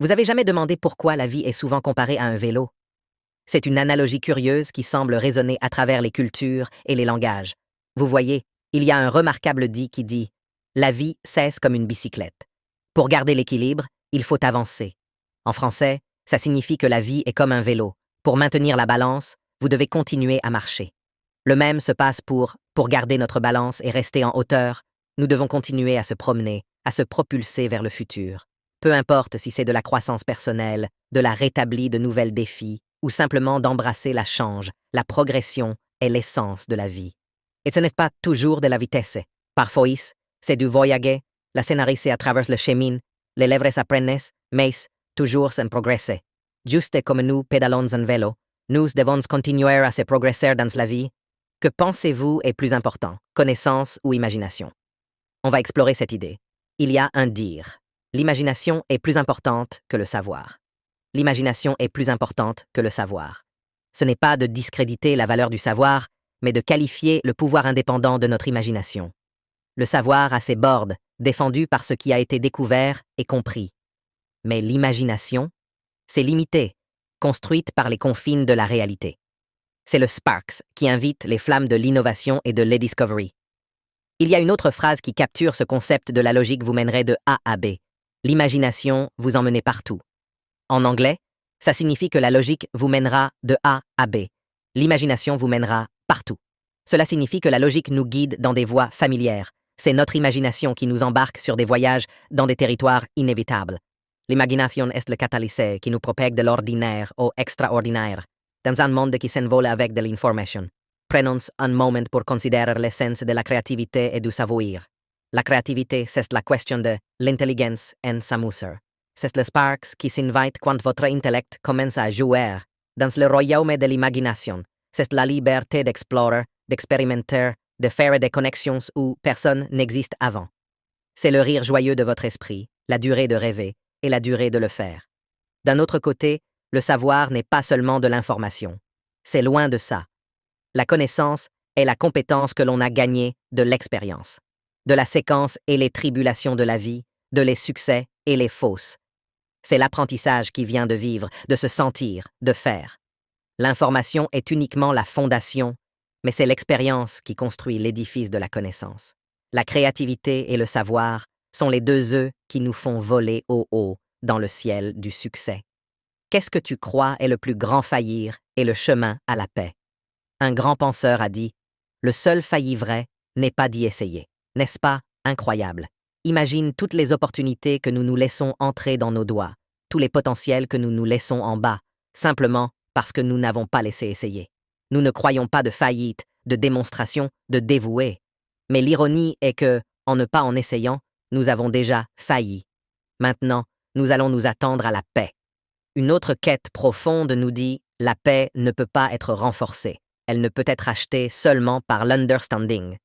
Vous avez jamais demandé pourquoi la vie est souvent comparée à un vélo? C'est une analogie curieuse qui semble résonner à travers les cultures et les langages. Vous voyez, il y a un remarquable dit qui dit « La vie cesse comme une bicyclette. Pour garder l'équilibre, il faut avancer. » En français, ça signifie que la vie est comme un vélo. Pour maintenir la balance, vous devez continuer à marcher. Le même se passe pour garder notre balance et rester en hauteur, nous devons continuer à se promener, à se propulser vers le futur. Peu importe si c'est de la croissance personnelle, de la rétablie de nouvelles défis, ou simplement d'embrasser la change, la progression est l'essence de la vie. Et ce n'est pas toujours de la vitesse. Parfois, c'est du voyager, la scénariste à travers le chemin, les lèvres apprennent, mais toujours en progresser. Juste comme nous pédalons en vélo, nous devons continuer à se progresser dans la vie. Que pensez-vous est plus important, connaissance ou imagination? On va explorer cette idée. Il y a un dire. L'imagination est plus importante que le savoir. L'imagination est plus importante que le savoir. Ce n'est pas de discréditer la valeur du savoir, mais de qualifier le pouvoir indépendant de notre imagination. Le savoir a ses bornes, défendu par ce qui a été découvert et compris. Mais l'imagination, c'est limité, construite par les confines de la réalité. C'est le Sparks qui invite les flammes de l'innovation et de l'e-discovery. Il y a une autre phrase qui capture ce concept de la logique vous mènerait de A à B. L'imagination vous emmène partout. En anglais, ça signifie que la logique vous mènera de A à B. L'imagination vous mènera partout. Cela signifie que la logique nous guide dans des voies familières. C'est notre imagination qui nous embarque sur des voyages dans des territoires inévitables. L'imagination est le catalyseur qui nous propègue de l'ordinaire au extraordinaire, dans un monde qui s'envole avec de l'information. Prenons un moment pour considérer l'essence de la créativité et du savoir. La créativité, c'est la question de l'intelligence en s'amuser. C'est le sparks qui s'invite quand votre intellect commence à jouer. Dans le royaume de l'imagination, c'est la liberté d'explorer, d'expérimenter, de faire des connexions où personne n'existe avant. C'est le rire joyeux de votre esprit, la durée de rêver et la durée de le faire. D'un autre côté, le savoir n'est pas seulement de l'information. C'est loin de ça. La connaissance est la compétence que l'on a gagnée de l'expérience, de la séquence et les tribulations de la vie, de les succès et les fausses. C'est l'apprentissage qui vient de vivre, de se sentir, de faire. L'information est uniquement la fondation, mais c'est l'expérience qui construit l'édifice de la connaissance. La créativité et le savoir sont les deux œufs qui nous font voler au haut dans le ciel du succès. Qu'est-ce que tu crois est le plus grand faillir et le chemin à la paix? Un grand penseur a dit « Le seul failli vrai n'est pas d'y essayer. » N'est-ce pas incroyable? Imagine toutes les opportunités que nous nous laissons entrer dans nos doigts, tous les potentiels que nous nous laissons en bas, simplement parce que nous n'avons pas laissé essayer. Nous ne croyons pas de faillite, de démonstration, de dévouer. Mais l'ironie est que, en essayant, nous avons déjà failli. Maintenant, nous allons nous attendre à la paix. Une autre quête profonde nous dit « La paix ne peut pas être renforcée. Elle ne peut être achetée seulement par l'understanding. »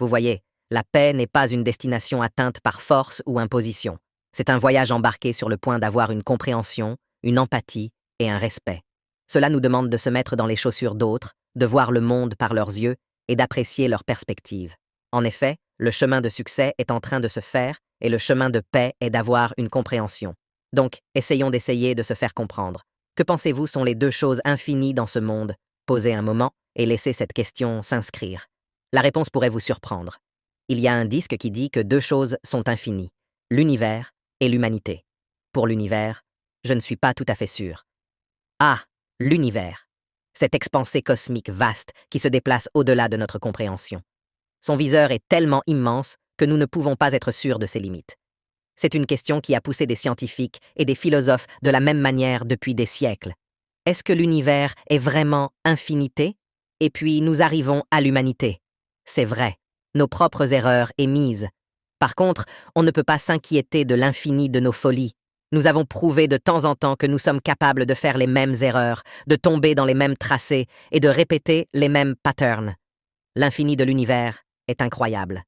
Vous voyez, la paix n'est pas une destination atteinte par force ou imposition. C'est un voyage embarqué sur le point d'avoir une compréhension, une empathie et un respect. Cela nous demande de se mettre dans les chaussures d'autres, de voir le monde par leurs yeux et d'apprécier leurs perspectives. En effet, le chemin de succès est en train de se faire et le chemin de paix est d'avoir une compréhension. Donc, essayons d'essayer de se faire comprendre. Que pensez-vous sont les deux choses infinies dans ce monde? Posez un moment et laissez cette question s'inscrire. La réponse pourrait vous surprendre. Il y a un disque qui dit que deux choses sont infinies, l'univers et l'humanité. Pour l'univers, je ne suis pas tout à fait sûr. Ah, l'univers. Cette expansée cosmique vaste qui se déplace au-delà de notre compréhension. Son viseur est tellement immense que nous ne pouvons pas être sûrs de ses limites. C'est une question qui a poussé des scientifiques et des philosophes de la même manière depuis des siècles. Est-ce que l'univers est vraiment infinité? Et puis nous arrivons à l'humanité. C'est vrai, nos propres erreurs émises. Par contre, on ne peut pas s'inquiéter de l'infini de nos folies. Nous avons prouvé de temps en temps que nous sommes capables de faire les mêmes erreurs, de tomber dans les mêmes tracés et de répéter les mêmes patterns. L'infini de l'univers est incroyable.